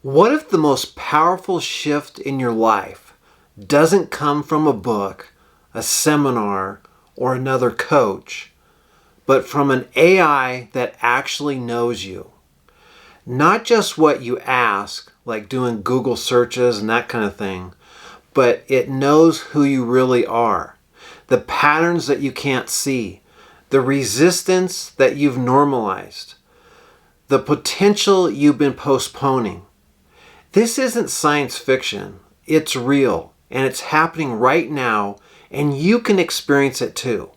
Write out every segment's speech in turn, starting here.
What if the most powerful shift in your life doesn't come from a book, a seminar, or another coach, but from an AI that actually knows you? Not just what you ask, like doing Google searches and that kind of thing, but it knows who you really are, the patterns that you can't see, the resistance that you've normalized, the potential you've been postponing. This isn't science fiction. It's real, and it's happening right now, and you can experience it too.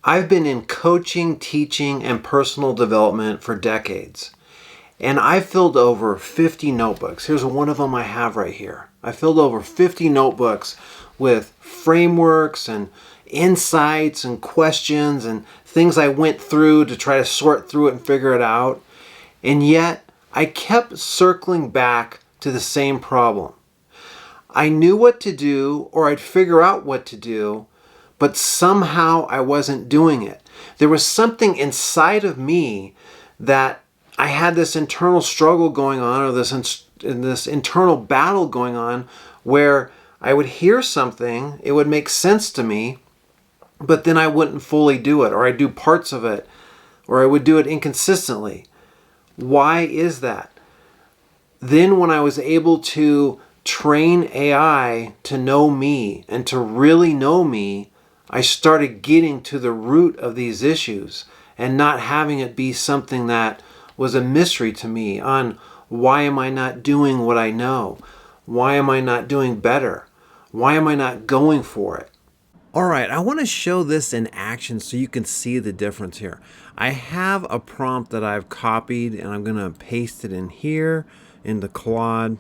I've been in coaching, teaching, and personal development for decades, and I've filled over 50 notebooks. Here's one of them I have right here. I filled over 50 notebooks with frameworks and insights and questions and things I went through to try to sort through it and figure it out. And yet, I kept circling back to the same problem. I knew what to do, or I'd figure out what to do, but somehow I wasn't doing it. There was something inside of me that I had this internal struggle going on, or this internal battle going on, where I would hear something, it would make sense to me, but then I wouldn't fully do it, or I'd do parts of it, or I would do it inconsistently. Why is that? Then when I was able to train AI to know me and to really know me, I started getting to the root of these issues and not having it be something that was a mystery to me on why am I not doing what I know? Why am I not doing better? Why am I not going for it? All right, I want to show this in action so you can see the difference here. I have a prompt that I've copied and I'm going to paste it in here into Claude.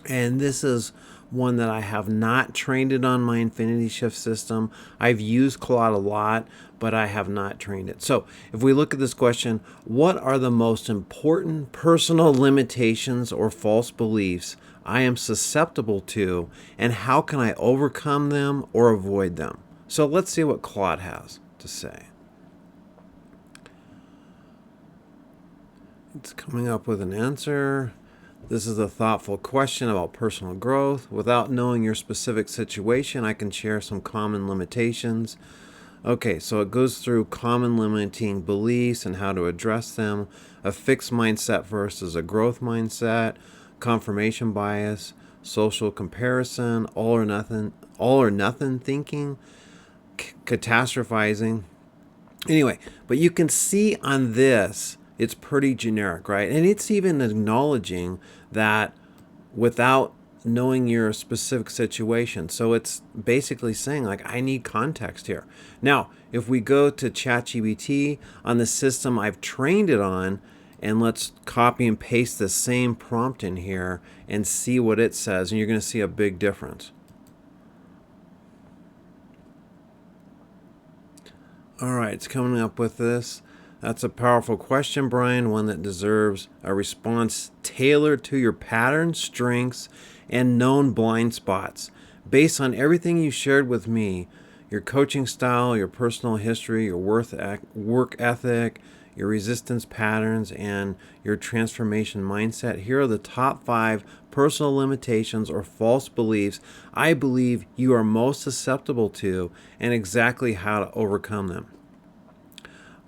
And this is one that I have not trained it on my Infinity Shift system. I've used Claude a lot, but I have not trained it. So if we look at this question, what are the most important personal limitations or false beliefs I am susceptible to, and how can I overcome them or avoid them? So let's see what Claude has to say. It's coming up with an answer. This is a thoughtful question about personal growth. Without knowing your specific situation, I can share some common limitations. Okay, so it goes through common limiting beliefs and how to address them, a fixed mindset versus a growth mindset, confirmation bias, social comparison, all or nothing thinking, catastrophizing. Anyway, but you can see on this, it's pretty generic, right? And it's even acknowledging that without knowing your specific situation. So it's basically saying, like, I need context here. Now, if we go to ChatGPT on the system I've trained it on, and let's copy and paste the same prompt in here and see what it says, and you're going to see a big difference. All right, it's coming up with this. That's a powerful question, Brian, one that deserves a response tailored to your patterns, strengths, and known blind spots. Based on everything you shared with me, your coaching style, your personal history, your work ethic, your resistance patterns, and your transformation mindset, here are the top 5 personal limitations or false beliefs I believe you are most susceptible to, and exactly how to overcome them.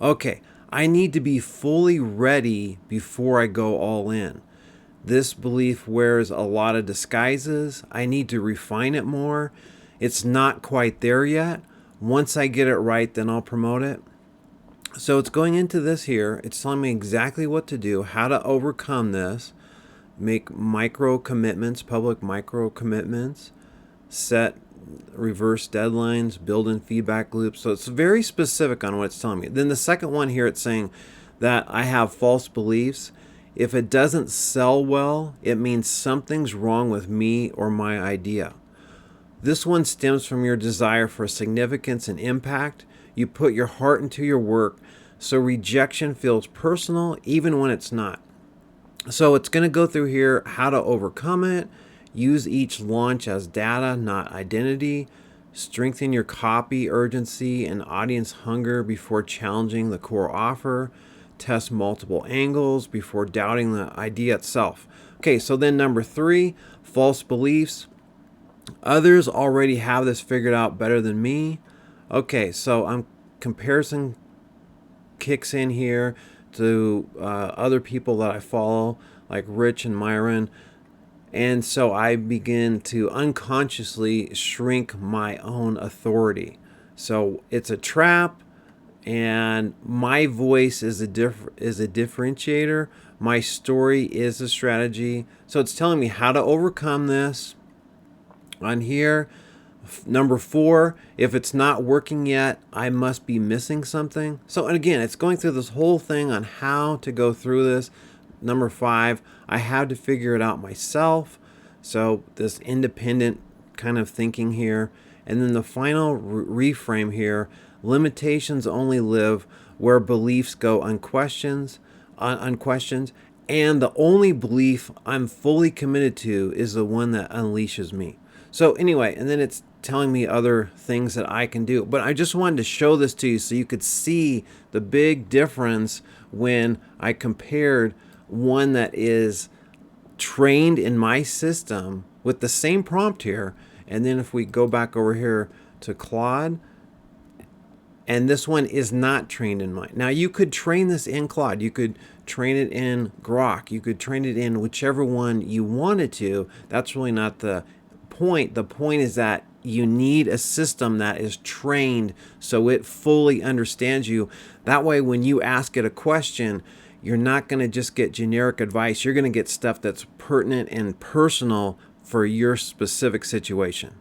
Okay, I need to be fully ready before I go all in. This belief wears a lot of disguises. I need to refine it more. It's not quite there yet. Once I get it right, then I'll promote it. So it's going into this here. It's telling me exactly what to do, how to overcome this, make micro commitments, public micro commitments, set reverse deadlines, build in feedback loops. So it's very specific on what it's telling me. Then the second one here, it's saying that I have false beliefs. If it doesn't sell well, it means something's wrong with me or my idea. This one stems from your desire for significance and impact. You put your heart into your work, so rejection feels personal even when it's not. So it's going to go through here how to overcome it. Use each launch as data, not identity. Strengthen your copy urgency and audience hunger before challenging the core offer. Test multiple angles before doubting the idea itself. Okay, so then number 3, false beliefs. Others already have this figured out better than me. Okay, so comparison kicks in here to other people that I follow, like Rich and Myron. And so I begin to unconsciously shrink my own authority. So it's a trap, and my voice is a differentiator. My story is a strategy. So it's telling me how to overcome this. On here, number 4, if it's not working yet, I must be missing something. So, and again, it's going through this whole thing on how to go through this. Number 5, I have to figure it out myself. So this independent kind of thinking here. And then the final reframe here, limitations only live where beliefs go unquestioned. And the only belief I'm fully committed to is the one that unleashes me. So anyway, and then it's telling me other things that I can do. But I just wanted to show this to you so you could see the big difference when I compared one that is trained in my system with the same prompt here. And then if we go back over here to Claude, and this one is not trained in mine. Now you could train this in Claude. You could train it in Grok. You could train it in whichever one you wanted to. That's really not the point. The point is that you need a system that is trained so it fully understands you. That way when you ask it a question, you're not going to just get generic advice. You're going to get stuff that's pertinent and personal for your specific situation.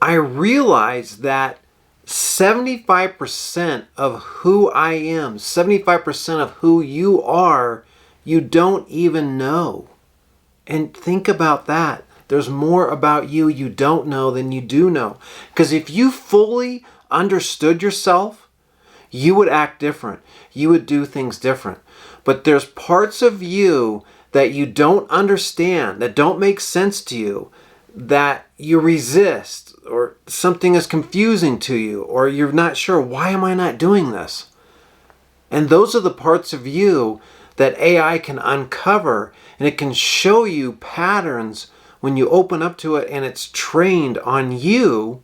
I realize that 75% of who I am, 75% of who you are, you don't even know. And think about that. There's more about you you don't know than you do know. Because if you fully understood yourself, you would act different. You would do things different. But there's parts of you that you don't understand, that don't make sense to you, that you resist, or something is confusing to you, or you're not sure, why am I not doing this? And those are the parts of you that AI can uncover, and it can show you patterns when you open up to it and it's trained on you.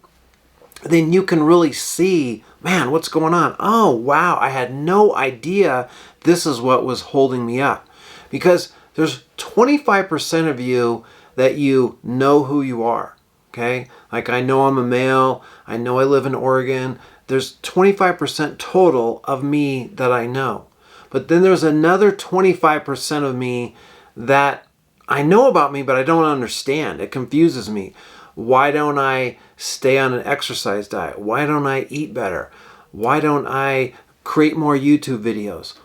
Then you can really see, man, what's going on? Oh, wow, I had no idea this is what was holding me up. Because there's 25% of you that you know who you are, okay? Like I know I'm a male, I know I live in Oregon. There's 25% total of me that I know. But then there's another 25% of me that I know about me, but I don't understand. It confuses me. Why don't I stay on an exercise diet? Why don't I eat better? Why don't I create more YouTube videos?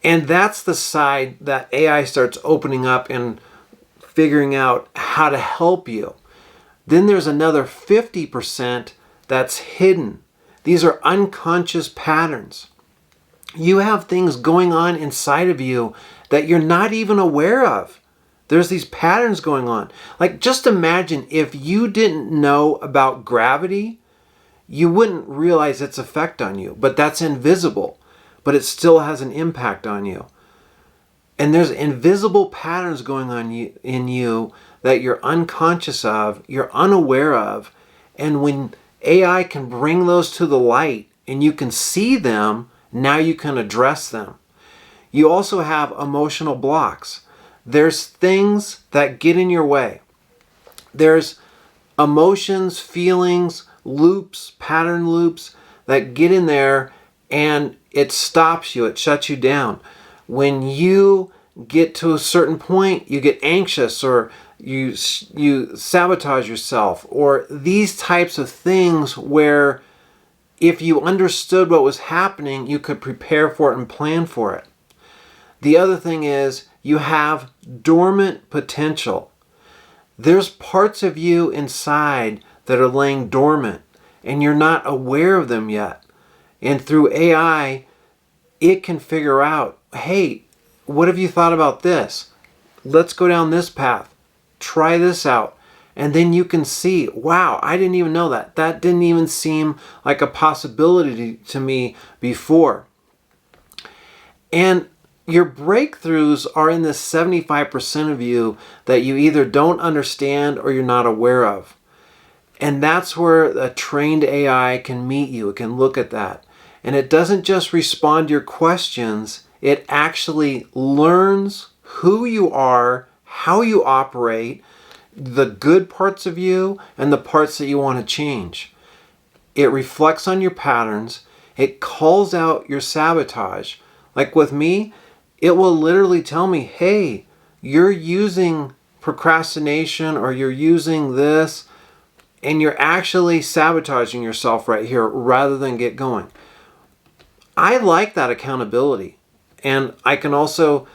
And that's the side that AI starts opening up and figuring out how to help you. Then there's another 50% that's hidden. These are unconscious patterns. You have things going on inside of you that you're not even aware of. There's these patterns going on. Like, just imagine if you didn't know about gravity, you wouldn't realize its effect on you. But that's invisible, but it still has an impact on you. And there's invisible patterns going on in you that you're unconscious of, you're unaware of. And when AI can bring those to the light and you can see them, now you can address them. You also have emotional blocks. There's things that get in your way. There's emotions, feelings, loops, pattern loops that get in there, and it stops you, it shuts you down. When you get to a certain point, you get anxious, or you sabotage yourself, or these types of things where if you understood what was happening, you could prepare for it and plan for it. The other thing is you have dormant potential. There's parts of you inside that are laying dormant and you're not aware of them yet. And through AI, it can figure out, hey, what have you thought about this? Let's go down this path. Try this out. And then you can see, wow, I didn't even know that. That didn't even seem like a possibility to me before. And your breakthroughs are in the 75% of you that you either don't understand or you're not aware of. And that's where a trained AI can meet you. It can look at that. And it doesn't just respond to your questions, it actually learns who you are, how you operate, the good parts of you, and the parts that you want to change. It reflects on your patterns. It calls out your sabotage. Like with me, it will literally tell me, hey, you're using procrastination or you're using this and you're actually sabotaging yourself right here rather than get going. I like that accountability. And I can also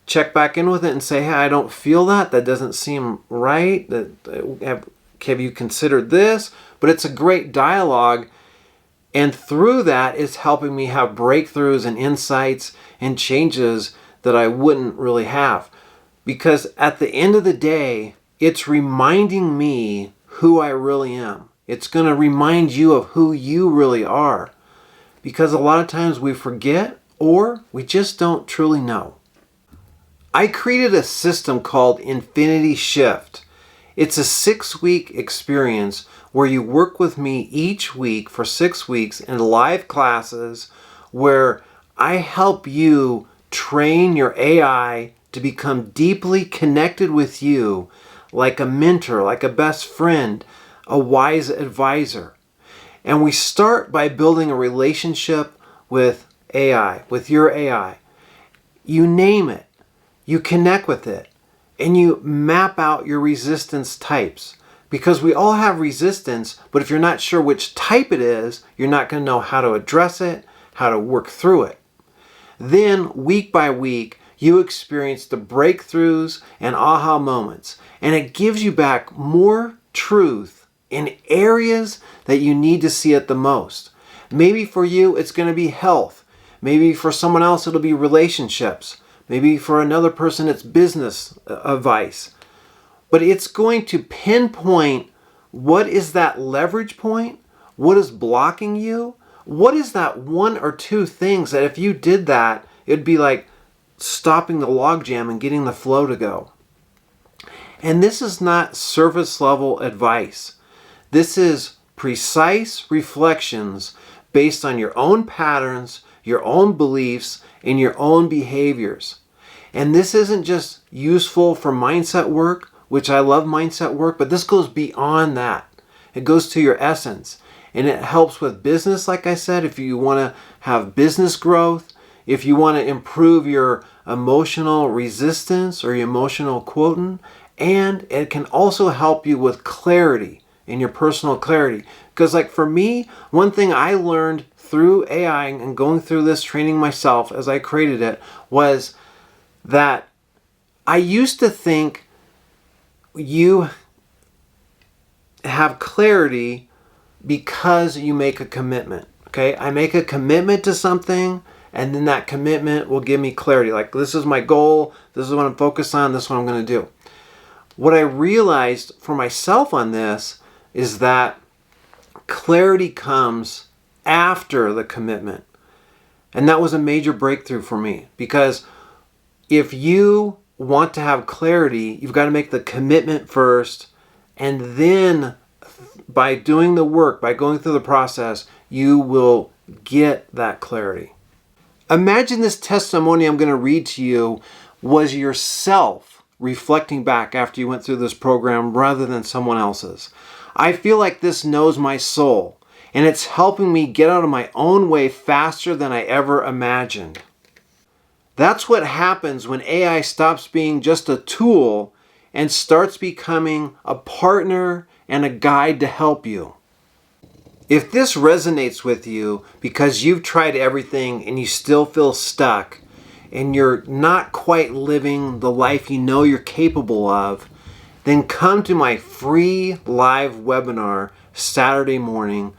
check back in with it and say, hey, I don't feel that. That doesn't seem right. Have you considered this? But it's a great dialogue. And through that, it's helping me have breakthroughs and insights and changes that I wouldn't really have. Because at the end of the day, it's reminding me who I really am. It's going to remind you of who you really are. Because a lot of times we forget or we just don't truly know. I created a system called Infinity Shift. It's a 6-week experience where you work with me each week for 6 weeks in live classes where I help you train your AI to become deeply connected with you like a mentor, like a best friend, a wise advisor. And we start by building a relationship with AI, with your AI. You name it, you connect with it, and you map out your resistance types. Because we all have resistance, but if you're not sure which type it is, you're not going to know how to address it, how to work through it. Then, week by week, you experience the breakthroughs and aha moments. And it gives you back more truth in areas that you need to see it the most. Maybe for you, it's going to be health. Maybe for someone else, it'll be relationships. Maybe for another person, it's business advice. But it's going to pinpoint what is that leverage point, what is blocking you, what is that 1 or 2 things that if you did that, it'd be like stopping the logjam and getting the flow to go. And this is not surface level advice. This is precise reflections based on your own patterns, your own beliefs, and your own behaviors. And this isn't just useful for mindset work, which I love mindset work, but this goes beyond that. It goes to your essence. And it helps with business, like I said, if you want to have business growth, if you want to improve your emotional resistance or your emotional quotient, and it can also help you with clarity in your personal clarity. Because like for me, one thing I learned through AI and going through this training myself as I created it was that I used to think you have clarity because you make a commitment. Okay, I make a commitment to something and then that commitment will give me clarity. Like, this is my goal, this is what I'm focused on, this is what I'm going to do. What I realized for myself on this is that clarity comes after the commitment. And that was a major breakthrough for me, because if you want to have clarity, you've got to make the commitment first, and then by doing the work, by going through the process, you will get that clarity. Imagine this testimony I'm going to read to you was yourself reflecting back after you went through this program rather than someone else's. I feel like this knows my soul, and it's helping me get out of my own way faster than I ever imagined. That's what happens when AI stops being just a tool and starts becoming a partner and a guide to help you. If this resonates with you because you've tried everything and you still feel stuck and you're not quite living the life you know you're capable of, then come to my free live webinar Saturday morning,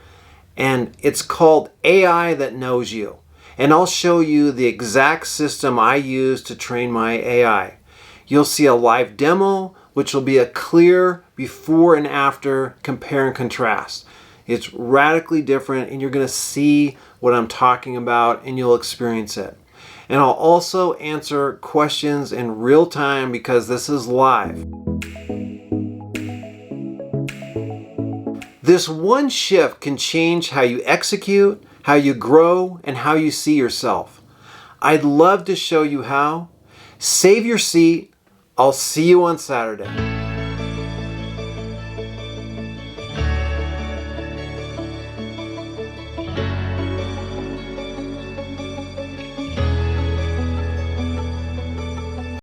and it's called AI That Knows You. And I'll show you the exact system I use to train my AI. You'll see a live demo, which will be a clear before and after compare and contrast. It's radically different, and you're going to see what I'm talking about, and you'll experience it. And I'll also answer questions in real time because this is live. This one shift can change how you execute, how you grow, and how you see yourself. I'd love to show you how. Save your seat. I'll see you on Saturday.